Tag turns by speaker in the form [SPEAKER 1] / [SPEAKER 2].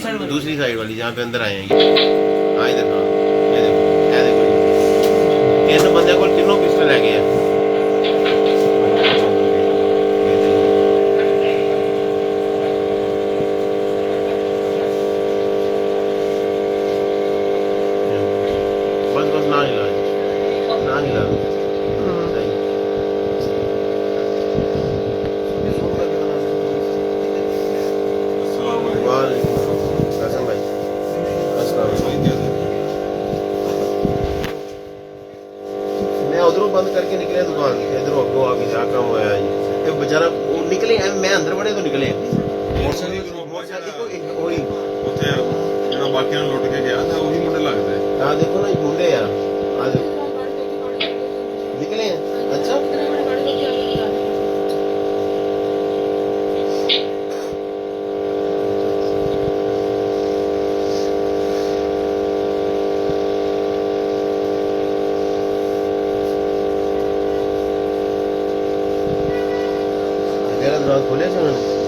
[SPEAKER 1] दूसरी साइड वाली जहाँ पे अंदर आए हैं हाँ इधर हाँ ये देखो तीन बंदे को तीनों पिस्टल है गया बस बस ना हिला मैं उधरों बंद करके निकले दुकान इधरों अगो आगे जा काम होया जी ते बेचारा वो निकले मैं अंदर बड़े तो निकले वही
[SPEAKER 2] ਉੱਥੇ ਜਿਹੜਾ ਬਾਕੀਆਂ ਨੂੰ ਲੁੱਟ ਕੇ ਗਿਆ ਤਾਂ ਉਹੀ ਮੁੰਡੇ ਲੱਗਦੇ
[SPEAKER 1] हाँ देखो ना मुंडे यार आज निकले हैं अच्छा दरवाजा खोले थे उन्होंने